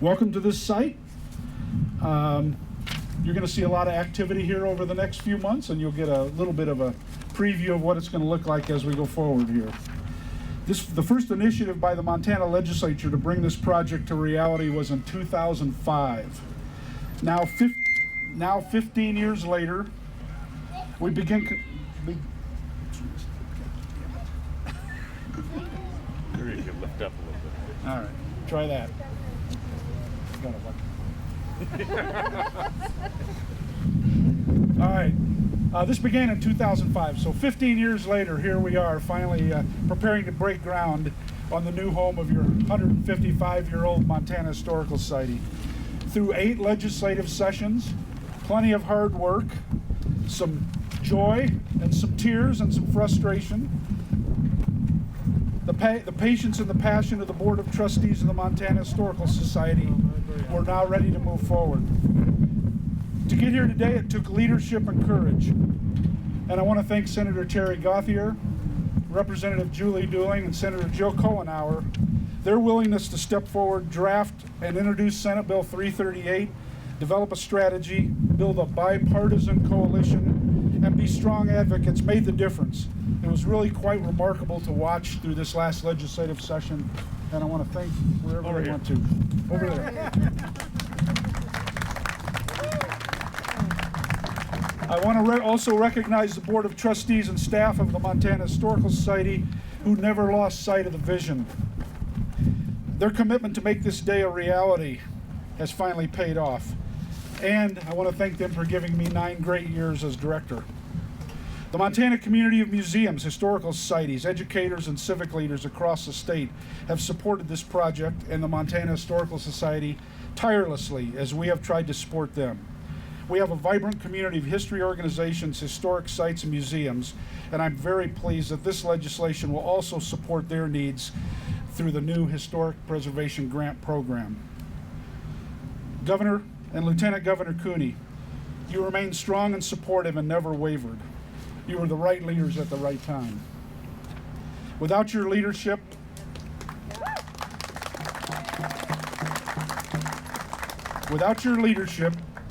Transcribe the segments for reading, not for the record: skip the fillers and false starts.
Welcome to this site. You're going to see a lot of activity here over the next few months, and you'll get a little bit of a preview of what it's going to look like as we go forward here. The first initiative by the Montana legislature to bring this project to reality was in 2005. Now 15 years later, we begin... Maybe you can lift up a little bit. All right, try that. All right, this began in 2005, so 15 years later, here we are finally preparing to break ground on the new home of your 155-year-old Montana Historical Society. Through 8 legislative sessions, plenty of hard work, some joy and some tears and some frustration, the patience and the passion of the Board of Trustees of the Montana Historical Society, we're now ready to move forward. To get here today, it took leadership and courage. And I want to thank Senator Terry Gauthier, Representative Julie Dooling, and Senator Joe Cohenauer. Their willingness to step forward, draft, and introduce Senate Bill 338, develop a strategy, build a bipartisan coalition, and be strong advocates made the difference. It was really quite remarkable to watch through this last legislative session, and I want to thank wherever they went to. Over there. I want to also recognize the Board of Trustees and staff of the Montana Historical Society who never lost sight of the vision. Their commitment to make this day a reality has finally paid off. And I want to thank them for giving me 9 great years as director. The Montana community of museums, historical societies, educators, and civic leaders across the state have supported this project and the Montana Historical Society tirelessly as we have tried to support them. We have a vibrant community of history organizations, historic sites, and museums, and I'm very pleased that this legislation will also support their needs through the new Historic Preservation Grant Program. Governor and Lieutenant Governor Cooney, you remain strong and supportive and never wavered. You were the right leaders at the right time. Without your leadership,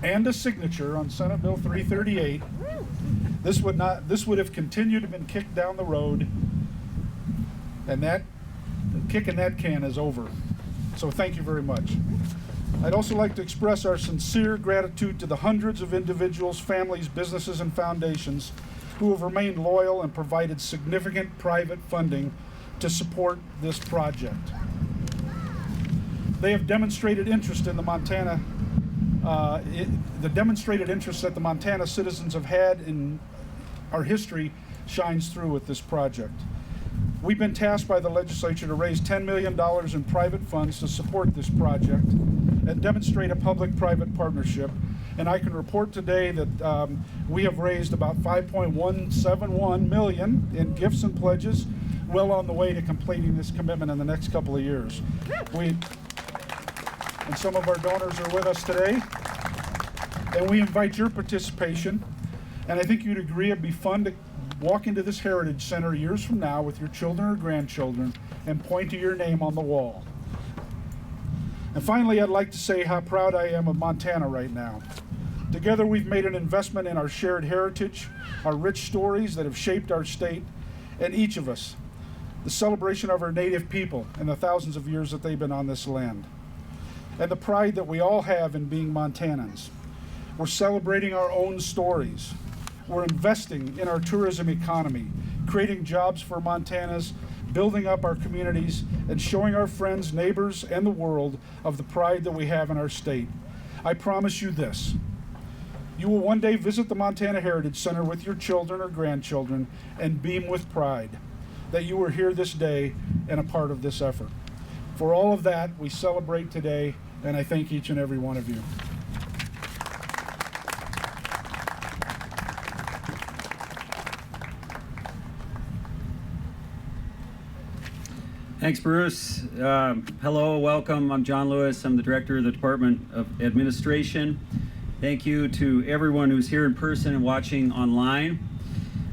and a signature on Senate Bill 338, this would have continued to been kicked down the road, and that kicking that can is over. So thank you very much. I'd also like to express our sincere gratitude to the hundreds of individuals, families, businesses, and foundations who have remained loyal and provided significant private funding to support this project. They have demonstrated interest in the Montana, the demonstrated interest that the Montana citizens have had in our history shines through with this project. We've been tasked by the legislature to raise $10 million in private funds to support this project and demonstrate a public-private partnership. And I can report today that we have raised about $5.171 million in gifts and pledges, well on the way to completing this commitment in the next couple of years. And some of our donors are with us today, and we invite your participation. And I think you'd agree it'd be fun to walk into this Heritage Center years from now with your children or grandchildren and point to your name on the wall. And finally, I'd like to say how proud I am of Montana right now. Together, we've made an investment in our shared heritage, our rich stories that have shaped our state, and each of us, the celebration of our native people and the thousands of years that they've been on this land, and the pride that we all have in being Montanans. We're celebrating our own stories. We're investing in our tourism economy, creating jobs for Montanans, building up our communities, and showing our friends, neighbors, and the world of the pride that we have in our state. I promise you this: you will one day visit the Montana Heritage Center with your children or grandchildren and beam with pride that you were here this day and a part of this effort. For all of that, we celebrate today, and I thank each and every one of you. Thanks, Bruce. Hello, welcome. I'm John Lewis. I'm the Director of the Department of Administration. Thank you to everyone who's here in person and watching online.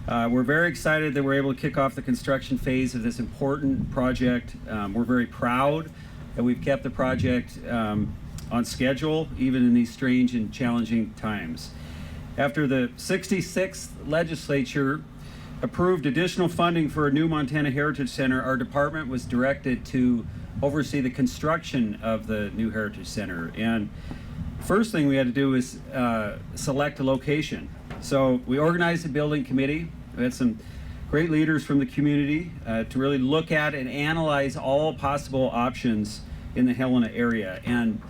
We're very excited that we're able to kick off the construction phase of this important project. We're very proud that we've kept the project on schedule, even in these strange and challenging times. After the 66th legislature approved additional funding for a new Montana Heritage Center, our department was directed to oversee the construction of the new Heritage Center. And first thing we had to do was select a location. So we organized a building committee. We had some great leaders from the community to really look at and analyze all possible options in the Helena area. And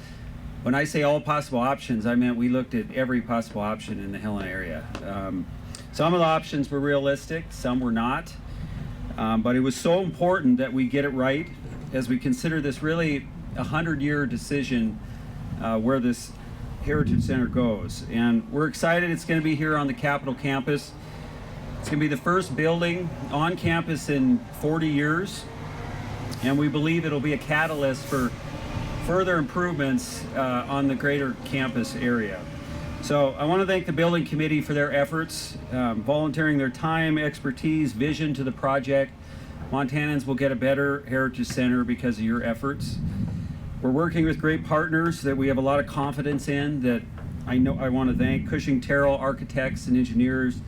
when I say all possible options, I meant we looked at every possible option in the Helena area. Some of the options were realistic, some were not. But it was so important that we get it right as we consider this really a 100-year decision where this Heritage Center goes. And we're excited it's going to be here on the Capitol campus. It's going to be the first building on campus in 40 years. And we believe it'll be a catalyst for further improvements on the greater campus area. So I want to thank the building committee for their efforts, volunteering their time, expertise, vision to the project. Montanans will get a better Heritage Center because of your efforts. We're working with great partners that we have a lot of confidence in that I want to thank: Cushing Terrell Architects and Engineers,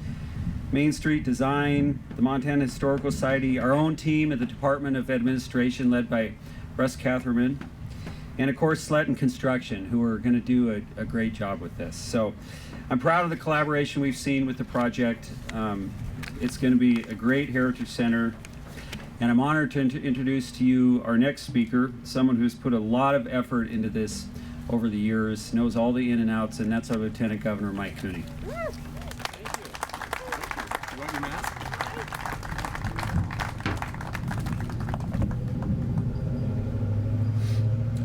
Main Street Design, the Montana Historical Society, our own team at the Department of Administration led by Russ Catherman, and of course Sletton Construction, who are going to do a great job with this. So I'm proud of the collaboration we've seen with the project. It's going to be a great Heritage Center. And I'm honored to introduce to you our next speaker, someone who's put a lot of effort into this over the years, knows all the in and outs, and that's our Lieutenant Governor Mike Cooney.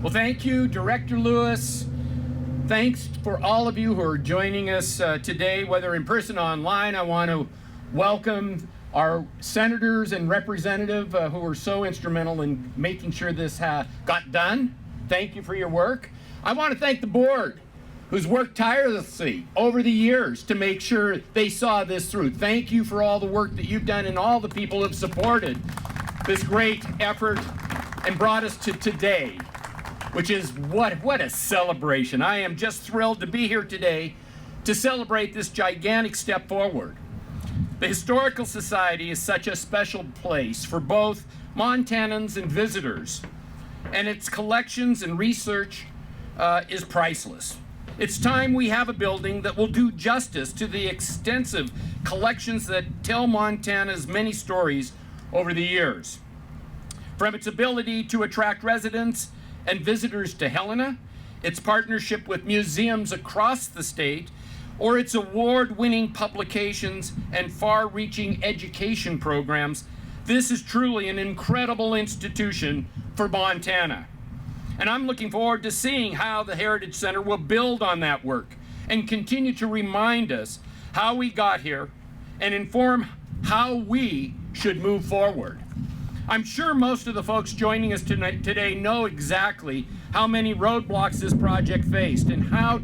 Well, thank you, Director Lewis. Thanks for all of you who are joining us today, whether in person or online. I want to welcome our senators and representative who were so instrumental in making sure this got done. Thank you for your work. I want to thank the board, who's worked tirelessly over the years to make sure they saw this through. Thank you for all the work that you've done and all the people who have supported this great effort and brought us to today, which is what a celebration. I am just thrilled to be here today to celebrate this gigantic step forward. The Historical Society is such a special place for both Montanans and visitors, and its collections and research is priceless. It's time we have a building that will do justice to the extensive collections that tell Montana's many stories over the years. From its ability to attract residents and visitors to Helena, its partnership with museums across the state, or its award-winning publications and far-reaching education programs, this is truly an incredible institution for Montana. And I'm looking forward to seeing how the Heritage Center will build on that work and continue to remind us how we got here and inform how we should move forward. I'm sure most of the folks joining us today know exactly how many roadblocks this project faced and how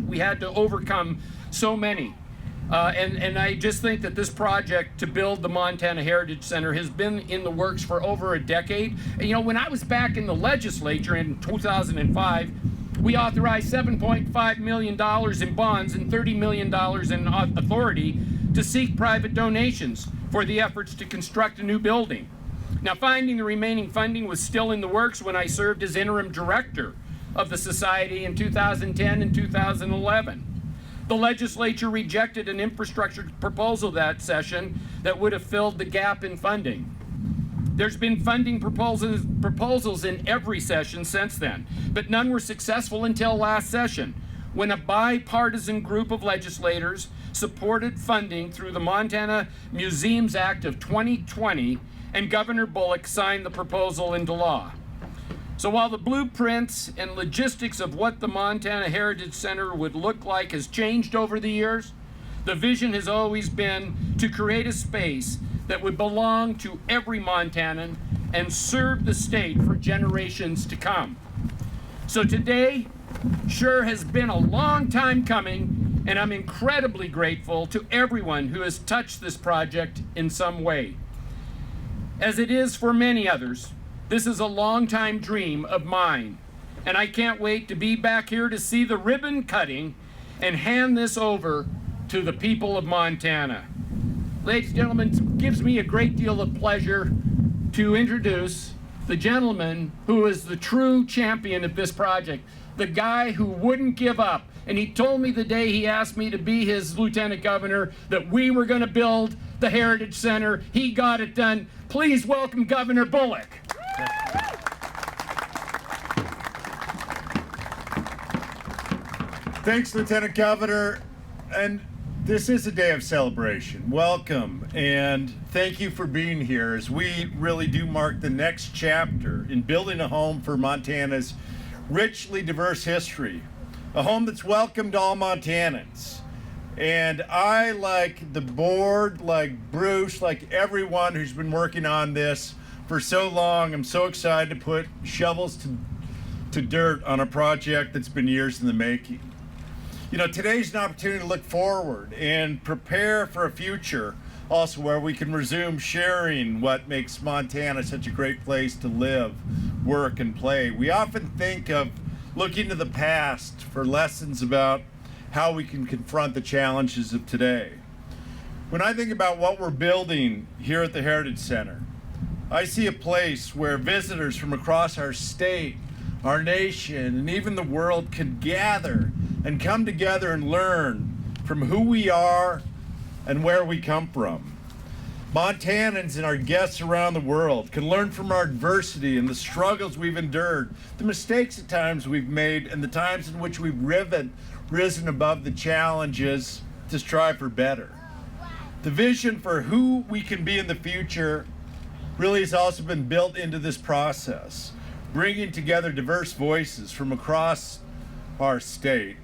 we had to overcome so many. And I just think that this project to build the Montana Heritage Center has been in the works for over a decade. And, you know, when I was back in the legislature in 2005, we authorized $7.5 million in bonds and $30 million in authority to seek private donations for the efforts to construct a new building. Now, finding the remaining funding was still in the works when I served as interim director of the Society in 2010 and 2011. The legislature rejected an infrastructure proposal that session that would have filled the gap in funding. There's been funding proposals in every session since then, but none were successful until last session, when a bipartisan group of legislators supported funding through the Montana Museums Act of 2020, and Governor Bullock signed the proposal into law. So while the blueprints and logistics of what the Montana Heritage Center would look like has changed over the years, the vision has always been to create a space that would belong to every Montanan and serve the state for generations to come. So today sure has been a long time coming, and I'm incredibly grateful to everyone who has touched this project in some way. As it is for many others, this is a long-time dream of mine, and I can't wait to be back here to see the ribbon cutting and hand this over to the people of Montana. Ladies and gentlemen, it gives me a great deal of pleasure to introduce the gentleman who is the true champion of this project, the guy who wouldn't give up. And he told me the day he asked me to be his lieutenant governor that we were going to build the Heritage Center. He got it done. Please welcome Governor Bullock. Thanks, Lieutenant Governor. And this is a day of celebration. Welcome, and thank you for being here as we really do mark the next chapter in building a home for Montana's richly diverse history. A home that's welcomed all Montanans. And I, like the board, like Bruce, like everyone who's been working on this for so long, I'm so excited to put shovels to dirt on a project that's been years in the making. You know, today's an opportunity to look forward and prepare for a future also where we can resume sharing what makes Montana such a great place to live, work, and play. We often think of looking to the past for lessons about how we can confront the challenges of today. When I think about what we're building here at the Heritage Center, I see a place where visitors from across our state, our nation, and even the world can gather and come together and learn from who we are and where we come from. Montanans and our guests around the world can learn from our adversity and the struggles we've endured, the mistakes at times we've made, and the times in which we've risen above the challenges to strive for better. The vision for who we can be in the future really has also been built into this process, bringing together diverse voices from across our state,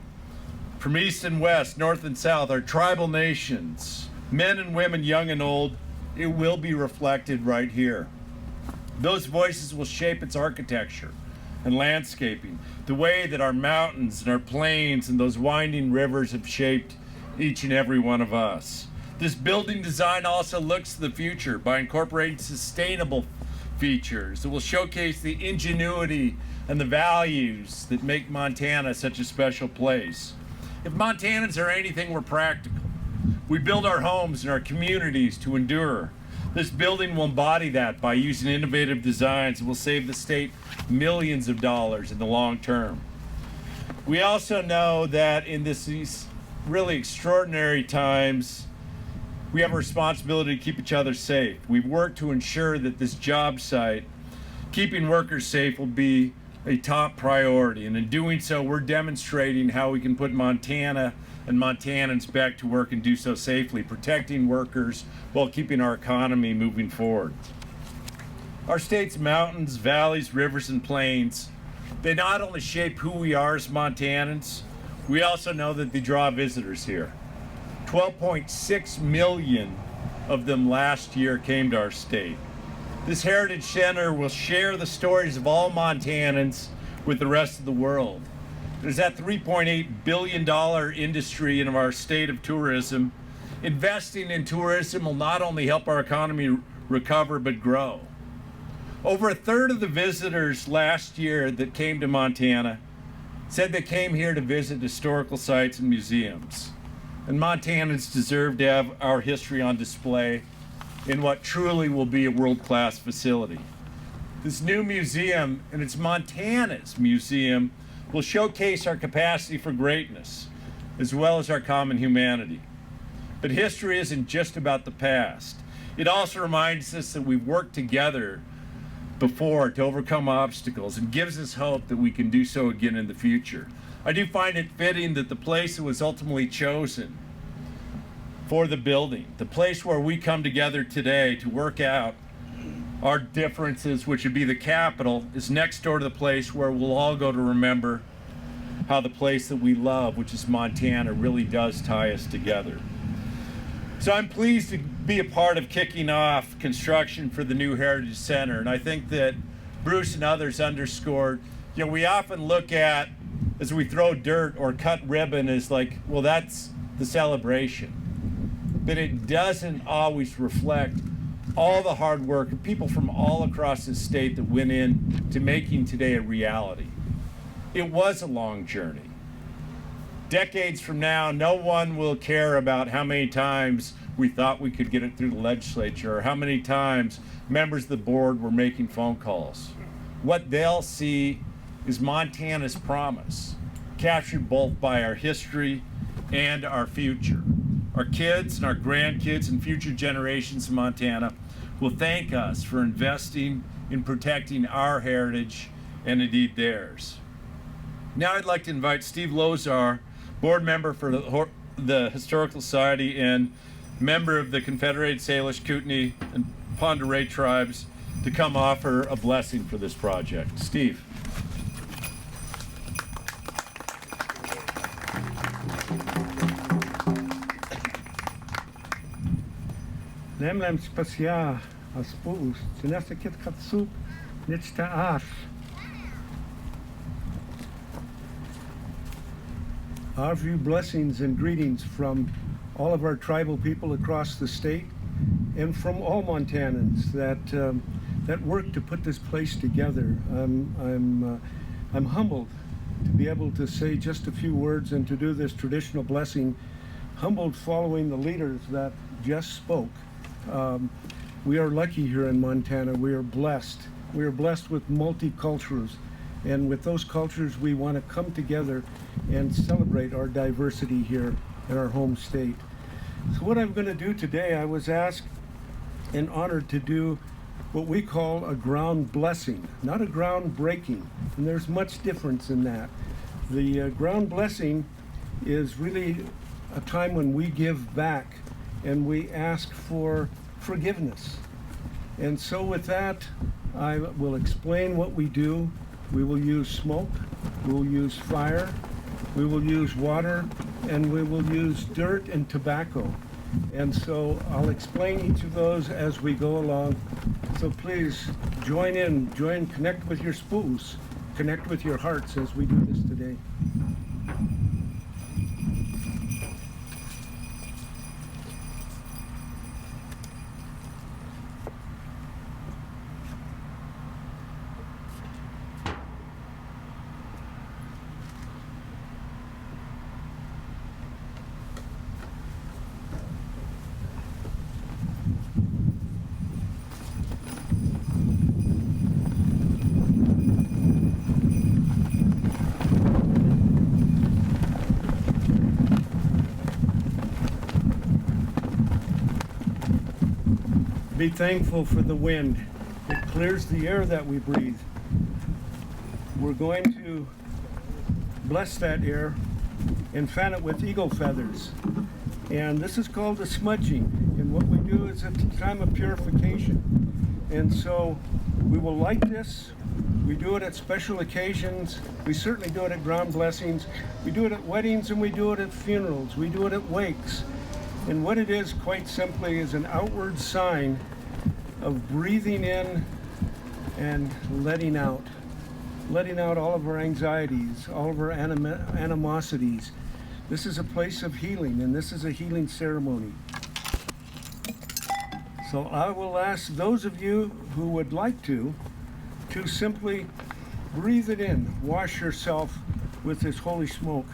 from east and west, north and south, our tribal nations, men and women, young and old. It will be reflected right here. Those voices will shape its architecture and landscaping, the way that our mountains and our plains and those winding rivers have shaped each and every one of us. This building design also looks to the future by incorporating sustainable features that will showcase the ingenuity and the values that make Montana such a special place. If Montanans are anything, we're practical. We build our homes and our communities to endure. This building will embody that by using innovative designs that will save the state millions of dollars in the long term. We also know that in these really extraordinary times, we have a responsibility to keep each other safe. We've worked to ensure that this job site, keeping workers safe, will be a top priority. And in doing so, we're demonstrating how we can put Montana and Montanans back to work and do so safely, protecting workers while keeping our economy moving forward. Our state's mountains, valleys, rivers, and plains, they not only shape who we are as Montanans, we also know that they draw visitors here. 12.6 million of them last year came to our state. This Heritage Center will share the stories of all Montanans with the rest of the world. There's that $3.8 billion industry in our state of tourism. Investing in tourism will not only help our economy recover, but grow. Over a third of the visitors last year that came to Montana said they came here to visit historical sites and museums. And Montanans deserve to have our history on display in what truly will be a world-class facility. This new museum, and it's Montana's museum, will showcase our capacity for greatness, as well as our common humanity. But history isn't just about the past. It also reminds us that we've worked together before to overcome obstacles and gives us hope that we can do so again in the future. I do find it fitting that the place that was ultimately chosen for the building, the place where we come together today to work out our differences, which would be the Capitol, is next door to the place where we'll all go to remember how the place that we love, which is Montana, really does tie us together. So I'm pleased to be a part of kicking off construction for the new Heritage Center, and I think that Bruce and others underscored, we often look at, as we throw dirt or cut ribbon, as like, well, that's the celebration. But it doesn't always reflect all the hard work of people from all across the state that went in to making today a reality. it was a long journey. Decades from now, no one will care about how many times we thought we could get it through the legislature or how many times members of the board were making phone calls. What they'll see is Montana's promise, captured both by our history and our future. Our kids and our grandkids and future generations of Montana will thank us for investing in protecting our heritage and indeed theirs. Now I'd like to invite Steve Lozar, board member for the Historical Society and member of the Confederated Salish, Kootenai, and Pend Oreille tribes, to come offer a blessing for this project. Steve. Nemlem spasia aspus, tinesta kit katsup, nitsta as. Our few blessings and greetings from all of our tribal people across the state and from all Montanans that work to put this place together. I'm humbled to be able to say just a few words and to do this traditional blessing, humbled following the leaders that just spoke. We are lucky here in Montana. We are blessed. We are blessed with multicultures. And with those cultures, we want to come together and celebrate our diversity here in our home state. So what I'm going to do today, I was asked and honored to do what we call a ground blessing, not a ground breaking. And there's much difference in that. The ground blessing is really a time when we give back and we ask for forgiveness. And so with that, I will explain what we do. We will use smoke, we will use fire, we will use water, and we will use dirt and tobacco. And so I'll explain each of those as we go along. So please join in, connect with your spoos, connect with your hearts as we do this today. Be thankful for the wind. It clears the air that we breathe. We're going to bless that air and fan it with eagle feathers. And this is called the smudging. And what we do is it's a time of purification. And so we will light this. We do it at special occasions. We certainly do it at ground blessings. We do it at weddings and we do it at funerals. We do it at wakes. And what it is, quite simply, is an outward sign of breathing in and letting out all of our anxieties, all of our animosities. This is a place of healing, and this is a healing ceremony. So I will ask those of you who would like to simply breathe it in, wash yourself with this holy smoke.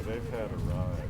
They've had a ride.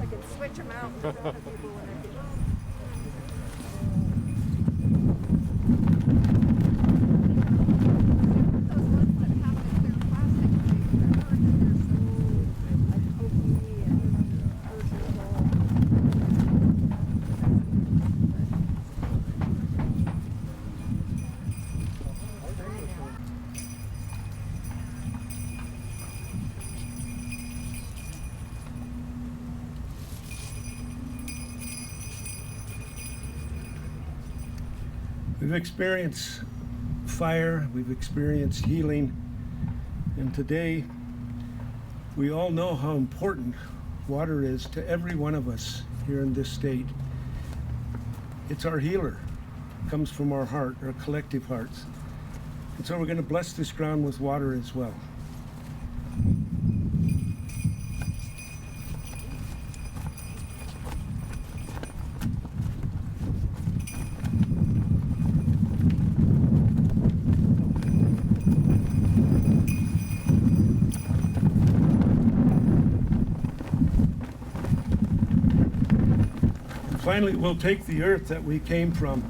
I could switch them out with other people when I get those ones that have the clear plastic things, they're hard and they're so like pokey and We've experienced fire, we've experienced healing, and today we all know how important water is to every one of us here in this state. It's our healer. It comes from our heart, our collective hearts. And so we're going to bless this ground with water as well. Finally, we'll take the earth that we came from.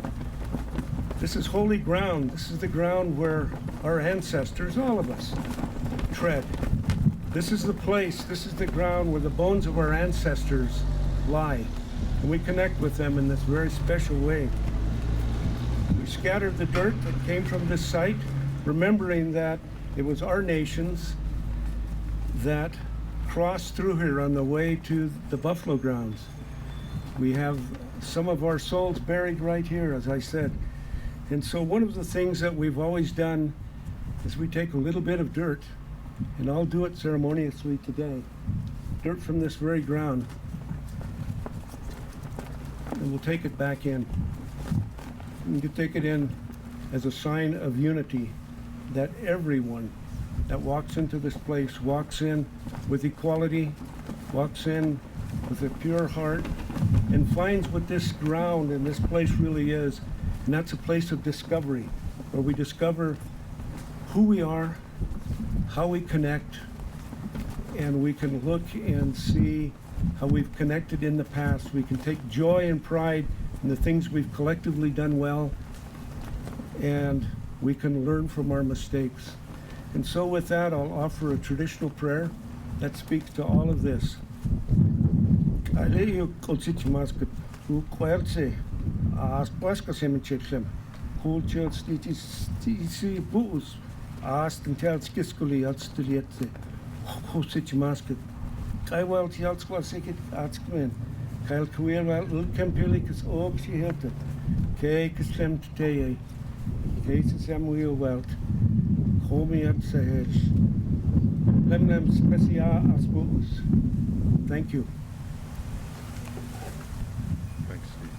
This is holy ground. This is the ground where our ancestors, all of us, tread. This is the place, this is the ground where the bones of our ancestors lie. And we connect with them in this very special way. We scattered the dirt that came from this site, remembering that it was our nations that crossed through here on the way to the buffalo grounds. We have some of our souls buried right here, as I said. And so one of the things that we've always done is we take a little bit of dirt, and I'll do it ceremoniously today, dirt from this very ground, and we'll take it back in. We can take it in as a sign of unity, that everyone that walks into this place walks in with equality, walks in with a pure heart, and finds what this ground and this place really is. And that's a place of discovery, where we discover who we are, how we connect, and we can look and see how we've connected in the past. We can take joy and pride in the things we've collectively done well, and we can learn from our mistakes. And so with that, I'll offer a traditional prayer that speaks to all of this. Aleo kolsichimaskat ukwelse aspaska semichekhem kulchel stisi bus astentel skiskuli atstlietse kolsichimaskat kaiwel tialskwasikit atskmen kail kwelwel ulkempulikus obsihete ke ksem teye ke samuel welt homiat sahesh lemnem specia asbus. Thank you. Thanks, Steve.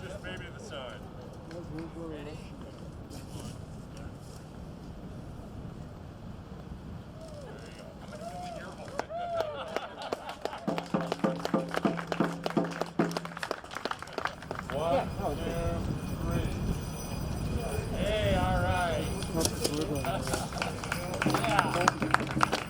Just maybe the side. One, two, three. Hey, all right. Yeah.